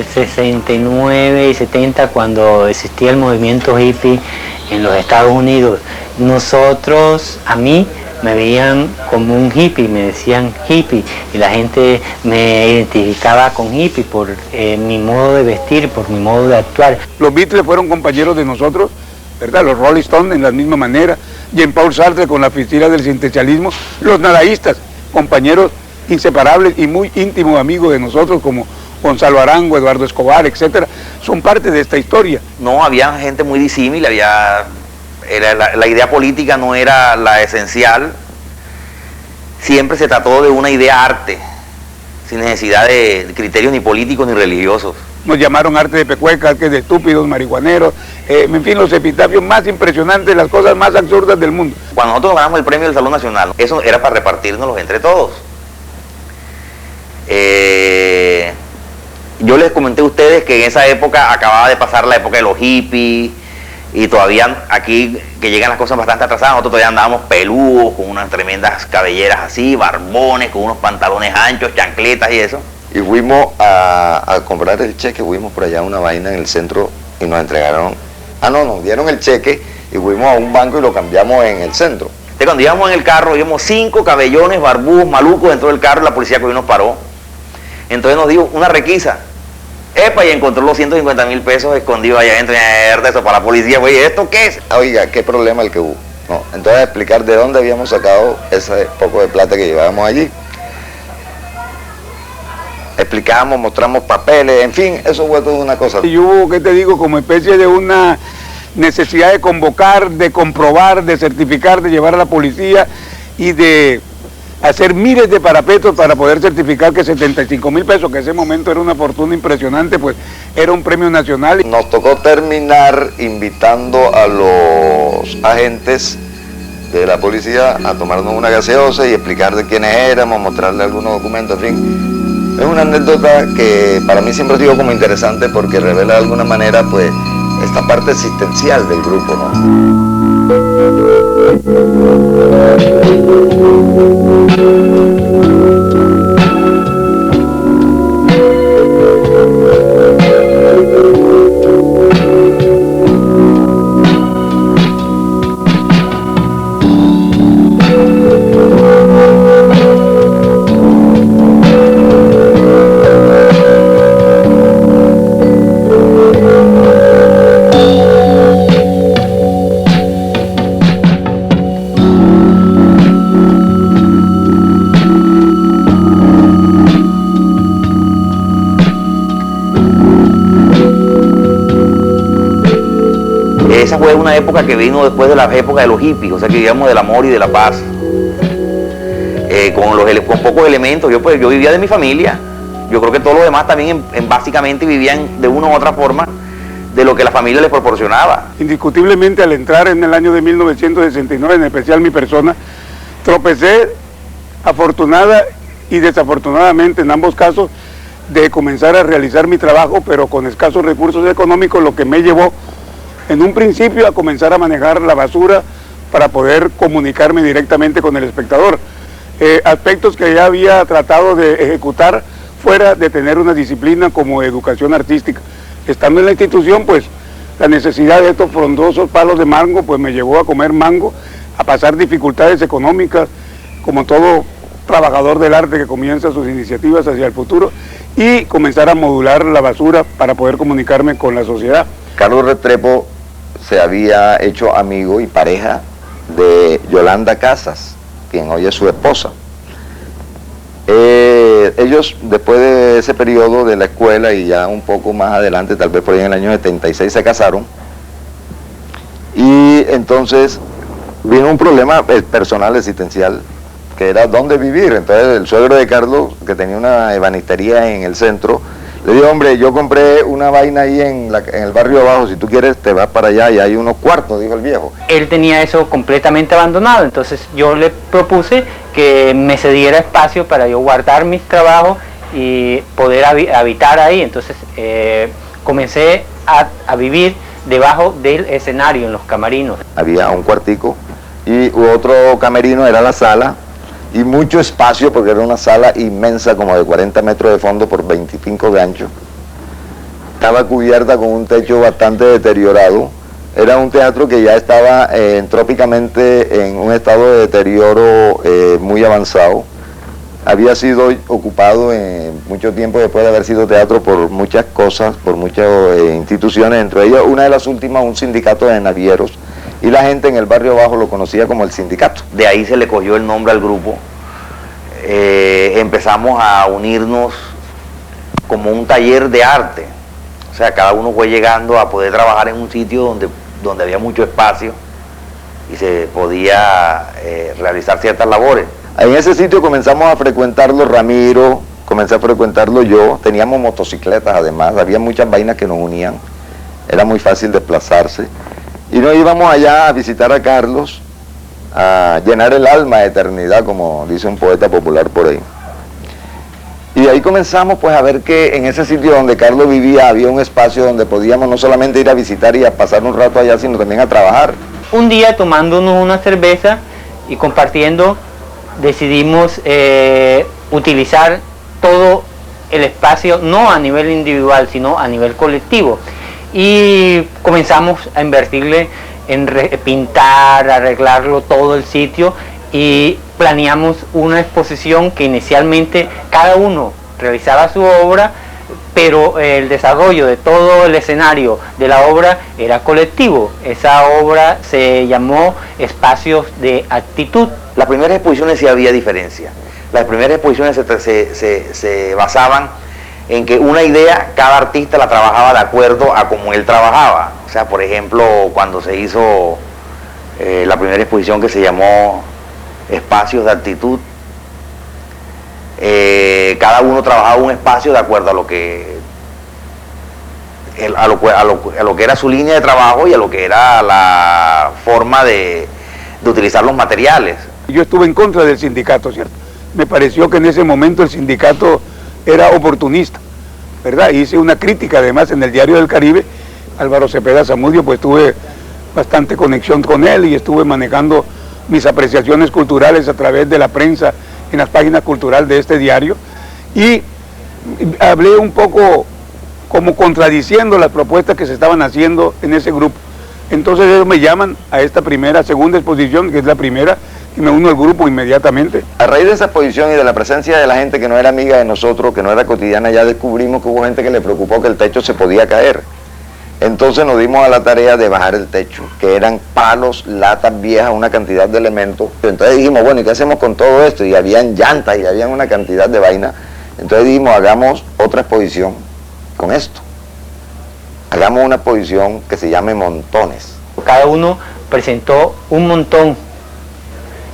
el 69 y 70, cuando existía el movimiento hippie en los Estados Unidos, a mí me veían como un hippie, me decían hippie, y la gente me identificaba con hippie por mi modo de vestir, por mi modo de actuar. Los Beatles fueron compañeros de nosotros, ¿verdad? Los Rolling Stones en la misma manera, Jean-Paul Sartre con la oficina del sintencialismo, los nadaístas, compañeros inseparables y muy íntimos amigos de nosotros como Gonzalo Arango, Eduardo Escobar, etcétera, son parte de esta historia. No, había gente muy disímil, la idea política no era la esencial, siempre se trató de una idea arte, sin necesidad de criterios ni políticos ni religiosos. Nos llamaron arte de pecueca, arte de estúpidos, marihuaneros, en fin, los epitafios más impresionantes, las cosas más absurdas del mundo. Cuando nosotros ganamos el premio del Salón Nacional, eso era para repartirnos entre todos. Yo les comenté a ustedes que en esa época acababa de pasar la época de los hippies, y todavía aquí, que llegan las cosas bastante atrasadas, nosotros todavía andábamos peludos, con unas tremendas cabelleras así, barbones, con unos pantalones anchos, chancletas y eso. Y fuimos a comprar el cheque, fuimos por allá a una vaina en el centro y nos entregaron, nos dieron el cheque y fuimos a un banco y lo cambiamos en el centro. Entonces, cuando íbamos en el carro, vimos 5 cabellones, barbudos, malucos dentro del carro, y la policía cogió y nos paró. Entonces nos dio una requisa. Y encontró los 150.000 pesos escondidos allá adentro, y eso para la policía. Oye, ¿esto qué es? Oiga, qué problema el que hubo. No, entonces explicar de dónde habíamos sacado ese poco de plata que llevábamos allí. Explicamos, mostramos papeles, en fin, eso fue toda una cosa. Y hubo, ¿qué te digo? Como especie de una necesidad de convocar, de comprobar, de certificar, de llevar a la policía y de hacer miles de parapetos para poder certificar que 75.000 pesos, que en ese momento era una fortuna impresionante, pues era un premio nacional. Nos tocó terminar invitando a los agentes de la policía a tomarnos una gaseosa y explicar de quiénes éramos, mostrarle algunos documentos, en fin. Es una anécdota que para mí siempre ha sido como interesante porque revela de alguna manera pues esta parte existencial del grupo, ¿no? Esa fue una época que vino después de la época de los hippies, o sea que vivíamos del amor y de la paz. Con pocos elementos, yo vivía de mi familia, yo creo que todos los demás también básicamente vivían de una u otra forma de lo que la familia les proporcionaba. Indiscutiblemente al entrar en el año de 1969, en especial mi persona, tropecé afortunada y desafortunadamente en ambos casos de comenzar a realizar mi trabajo, pero con escasos recursos económicos, lo que me llevó en un principio a comenzar a manejar la basura para poder comunicarme directamente con el espectador. Aspectos que ya había tratado de ejecutar fuera de tener una disciplina como educación artística. Estando en la institución, pues la necesidad de estos frondosos palos de mango pues me llevó a comer mango, a pasar dificultades económicas, como todo trabajador del arte que comienza sus iniciativas hacia el futuro, y comenzar a modular la basura para poder comunicarme con la sociedad. Carlos Restrepo se había hecho amigo y pareja de Yolanda Casas, quien hoy es su esposa. Ellos, después de ese periodo de la escuela y ya un poco más adelante, tal vez por ahí en el año 76, se casaron. Y entonces vino un problema personal, existencial, que era dónde vivir. Entonces el suegro de Carlos, que tenía una ebanistería en el centro, le dijo: hombre, yo compré una vaina ahí en el barrio abajo, si tú quieres te vas para allá y hay unos cuartos, dijo el viejo. Él tenía eso completamente abandonado, entonces yo le propuse que me cediera espacio para yo guardar mis trabajos y poder habitar ahí. Entonces comencé a vivir debajo del escenario, en los camarinos. Había un cuartico y otro camerino era la sala, y mucho espacio porque era una sala inmensa, como de 40 metros de fondo por 25 de ancho. estaba cubierta con un techo bastante deteriorado. Era un teatro que ya estaba entrópicamente en un estado de deterioro muy avanzado. Había sido ocupado mucho tiempo después de haber sido teatro por muchas cosas, por muchas instituciones, entre ellas una de las últimas, un sindicato de navieros, y la gente en el barrio bajo lo conocía como el sindicato. De ahí se le cogió el nombre al grupo. Empezamos a unirnos como un taller de arte, o sea, cada uno fue llegando a poder trabajar en un sitio donde había mucho espacio y se podía realizar ciertas labores. En ese sitio comenzamos a frecuentarlo Ramiro, comencé a frecuentarlo yo, teníamos motocicletas además, había muchas vainas que nos unían, era muy fácil desplazarse, y nos íbamos allá a visitar a Carlos, a llenar el alma de eternidad, como dice un poeta popular por ahí. Y ahí comenzamos pues a ver que en ese sitio donde Carlos vivía había un espacio donde podíamos no solamente ir a visitar y a pasar un rato allá, sino también a trabajar. Un día tomándonos una cerveza y compartiendo, decidimos utilizar todo el espacio, no a nivel individual, sino a nivel colectivo. Y comenzamos a invertirle en pintar, arreglarlo todo el sitio, y planeamos una exposición que inicialmente cada uno realizaba su obra, pero el desarrollo de todo el escenario de la obra era colectivo. Esa obra se llamó Espacios de Actitud. Las primeras exposiciones sí había diferencia. Las primeras exposiciones se basaban en que una idea, cada artista la trabajaba de acuerdo a cómo él trabajaba. O sea, por ejemplo, cuando se hizo la primera exposición que se llamó Espacios de Actitud, cada uno trabajaba un espacio de acuerdo a lo que era su línea de trabajo y a lo que era la forma de utilizar los materiales. Yo estuve en contra del sindicato, ¿cierto? Me pareció que en ese momento el sindicato era oportunista, ¿verdad? Hice una crítica además en el Diario del Caribe. Álvaro Cepeda Zamudio, pues tuve bastante conexión con él y estuve manejando mis apreciaciones culturales a través de la prensa en las páginas culturales de este diario, y hablé un poco como contradiciendo las propuestas que se estaban haciendo en ese grupo. Entonces ellos me llaman a esta segunda exposición, que es la primera, y me uno al grupo inmediatamente. A raíz de esa exposición y de la presencia de la gente que no era amiga de nosotros, que no era cotidiana, ya descubrimos que hubo gente que le preocupó que el techo se podía caer. Entonces nos dimos a la tarea de bajar el techo, que eran palos, latas viejas, una cantidad de elementos. Entonces dijimos, bueno, ¿y qué hacemos con todo esto? Y habían llantas y habían una cantidad de vaina. Entonces dijimos, hagamos otra exposición con esto. Hagamos una exposición que se llame Montones. Cada uno presentó un montón.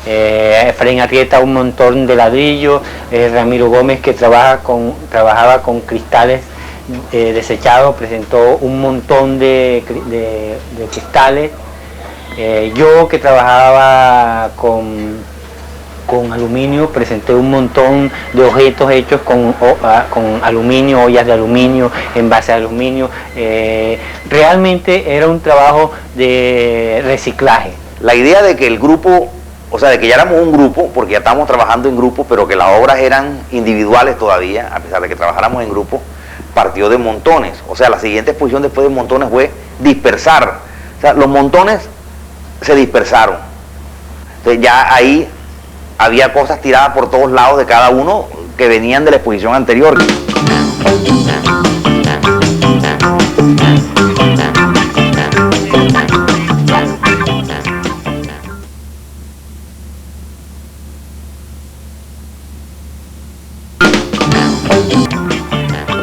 Efraín Arrieta un montón de ladrillo, Ramiro Gómez, que trabajaba con cristales desechados, presentó un montón de cristales. Yo, que trabajaba con aluminio, presenté un montón de objetos hechos con aluminio, ollas de aluminio, envases de aluminio. Realmente era un trabajo de reciclaje. La idea de que el grupo, o sea, de que ya éramos un grupo, porque ya estábamos trabajando en grupo, pero que las obras eran individuales todavía, a pesar de que trabajáramos en grupo, partió de Montones. O sea, la siguiente exposición después de Montones fue dispersar. O sea, los montones se dispersaron. Entonces ya ahí había cosas tiradas por todos lados de cada uno que venían de la exposición anterior.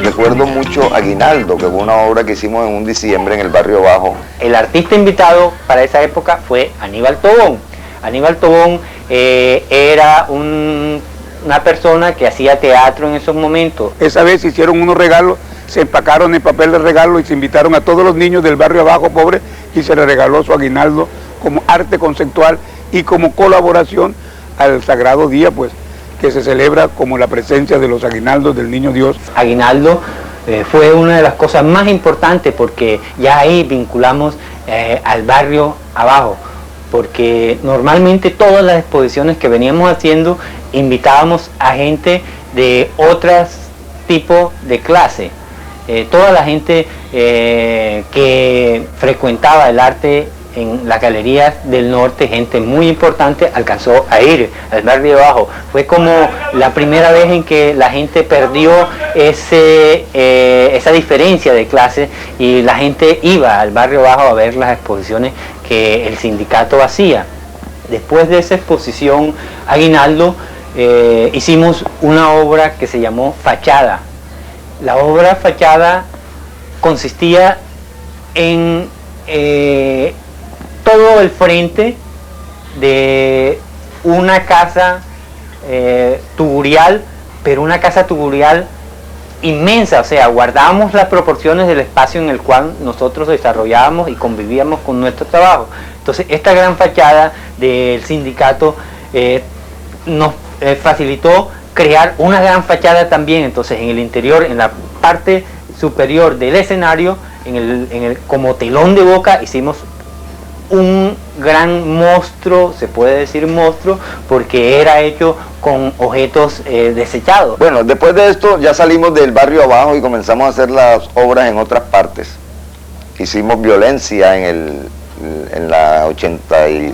Recuerdo mucho Aguinaldo, que fue una obra que hicimos en un diciembre en el barrio bajo. El artista invitado para esa época fue Aníbal Tobón. Aníbal Tobón era una persona que hacía teatro en esos momentos. Esa vez hicieron unos regalos, se empacaron el papel de regalo y se invitaron a todos los niños del barrio abajo pobre y se les regaló su aguinaldo como arte conceptual y como colaboración al sagrado día, pues, que se celebra como la presencia de los aguinaldos del Niño Dios. Aguinaldo fue una de las cosas más importantes, porque ya ahí vinculamos al barrio abajo, porque normalmente todas las exposiciones que veníamos haciendo invitábamos a gente de otros tipos de clase, toda la gente que frecuentaba el arte en las galerías del norte, gente muy importante, alcanzó a ir al barrio bajo. Fue como la primera vez en que la gente perdió esa diferencia de clase y la gente iba al barrio bajo a ver las exposiciones que el sindicato hacía. Después de esa exposición Aguinaldo, hicimos una obra que se llamó Fachada. La obra Fachada consistía en todo el frente de una casa tugurial, pero una casa tugurial inmensa, o sea, guardábamos las proporciones del espacio en el cual nosotros desarrollábamos y convivíamos con nuestro trabajo. Entonces, esta gran fachada del sindicato nos facilitó crear una gran fachada también. Entonces, en el interior, en la parte superior del escenario, como telón de boca, hicimos un gran monstruo, se puede decir monstruo, porque era hecho con objetos desechados. Bueno, después de esto ya salimos del barrio abajo y comenzamos a hacer las obras en otras partes. Hicimos Violencia en la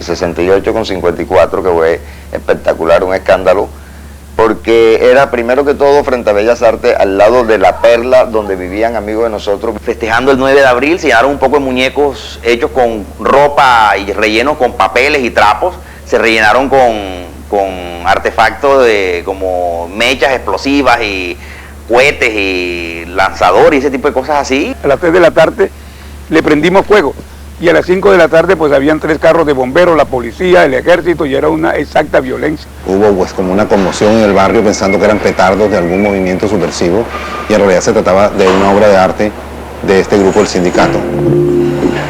68 con 54, que fue espectacular, un escándalo, porque era primero que todo frente a Bellas Artes, al lado de La Perla, donde vivían amigos de nosotros. Festejando el 9 de abril, se llenaron un poco de muñecos hechos con ropa y rellenos con papeles y trapos, se rellenaron con artefactos como mechas explosivas y cohetes y lanzadores y ese tipo de cosas así. A las 3 de la tarde le prendimos fuego y a las 5 de la tarde pues habían 3 carros de bomberos, la policía, el ejército, y era una exacta violencia. Hubo pues como una conmoción en el barrio pensando que eran petardos de algún movimiento subversivo, y en realidad se trataba de una obra de arte de este grupo del sindicato,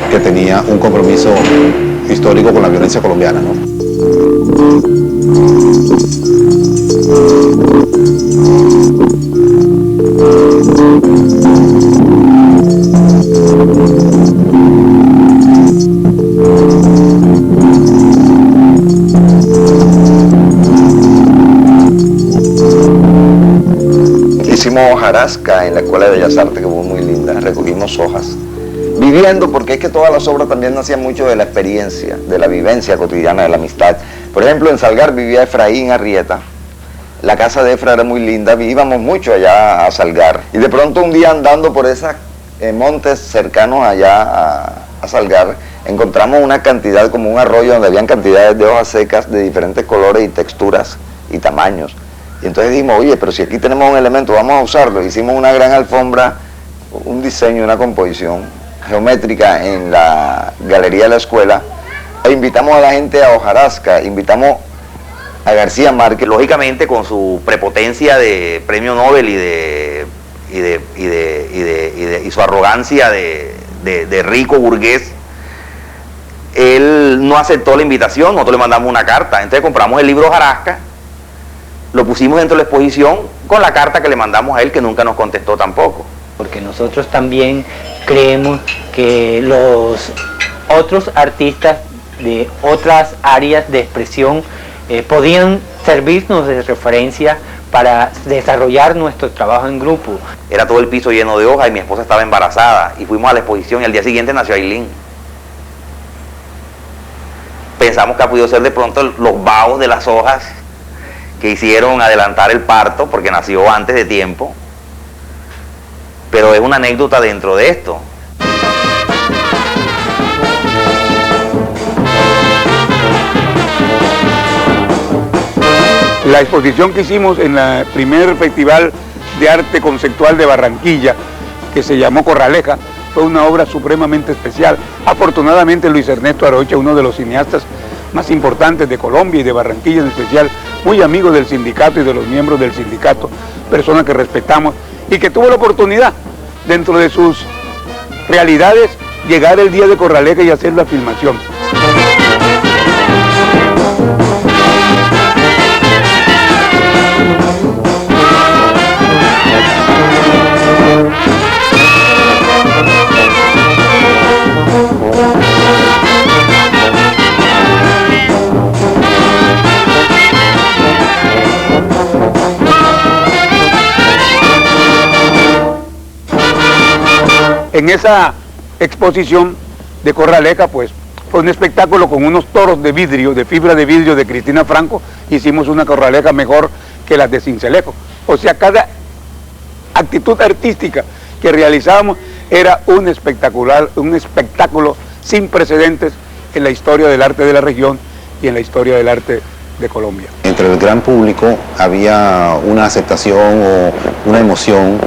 que tenía un compromiso histórico con la violencia colombiana, ¿no? Hicimos hojarasca en la Escuela de Bellas Artes, que fue muy linda, recogimos hojas. Viviendo, porque es que todas las obras también nacían mucho de la experiencia, de la vivencia cotidiana, de la amistad. Por ejemplo, en Salgar vivía Efraín Arrieta. La casa de Efra era muy linda, íbamos mucho allá a Salgar. Y de pronto un día andando por esos montes cercanos allá a Salgar, encontramos una cantidad, como un arroyo donde habían cantidades de hojas secas de diferentes colores y texturas y tamaños. Y entonces dijimos, oye, pero si aquí tenemos un elemento, vamos a usarlo. Hicimos una gran alfombra, un diseño, una composición geométrica en la galería de la escuela, e invitamos a la gente a hojarasca, invitamos a García Márquez. Lógicamente, con su prepotencia de premio Nobel y su arrogancia de rico burgués, él no aceptó la invitación. Nosotros le mandamos una carta. Entonces compramos el libro Hojarasca, lo pusimos dentro de la exposición con la carta que le mandamos a él, que nunca nos contestó tampoco. Porque nosotros también creemos que los otros artistas de otras áreas de expresión podían servirnos de referencia para desarrollar nuestro trabajo en grupo. Era todo el piso lleno de hojas y mi esposa estaba embarazada, y fuimos a la exposición y al día siguiente nació Ailín. Pensamos que ha podido ser de pronto los vagos de las hojas que hicieron adelantar el parto, porque nació antes de tiempo, pero es una anécdota dentro de esto. La exposición que hicimos en el primer Festival de Arte Conceptual de Barranquilla, que se llamó Corraleja, fue una obra supremamente especial. Afortunadamente Luis Ernesto Arocha, uno de los cineastas más importantes de Colombia y de Barranquilla en especial, muy amigo del sindicato y de los miembros del sindicato, persona que respetamos y que tuvo la oportunidad, dentro de sus realidades, llegar el día de Corraleja y hacer la filmación. en esa exposición de Corraleja, pues fue un espectáculo con unos toros de vidrio, de fibra de vidrio de Cristina Franco. Hicimos una Corraleja mejor que las de Cincelejo. O sea, cada actitud artística que realizábamos era un espectáculo sin precedentes en la historia del arte de la región y en la historia del arte de Colombia. Entre el gran público había una aceptación o una emoción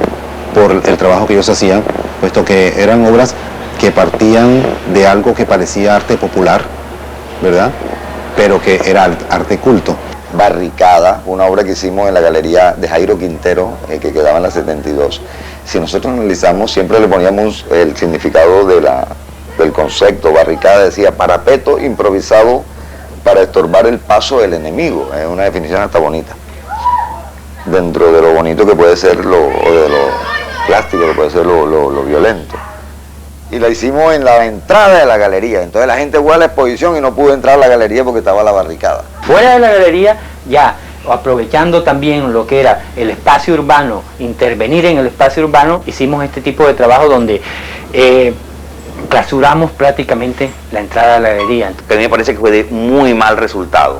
por el trabajo que ellos hacían, puesto que eran obras que partían de algo que parecía arte popular, ¿verdad? Pero que era arte culto. Barricada, una obra que hicimos en la galería de Jairo Quintero, que quedaba en la 72. Si nosotros analizamos, siempre le poníamos el significado del concepto. Barricada decía parapeto improvisado para estorbar el paso del enemigo. Es una definición hasta bonita. Dentro de lo bonito que puede ser, o de lo plástico que puede ser lo violento. Y la hicimos en la entrada de la galería. Entonces la gente fue a la exposición y no pudo entrar a la galería porque estaba la barricada. Fuera de la galería, ya aprovechando también lo que era el espacio urbano, intervenir en el espacio urbano, hicimos este tipo de trabajo donde clausuramos prácticamente la entrada a la galería. Que a mí me parece que fue de muy mal resultado.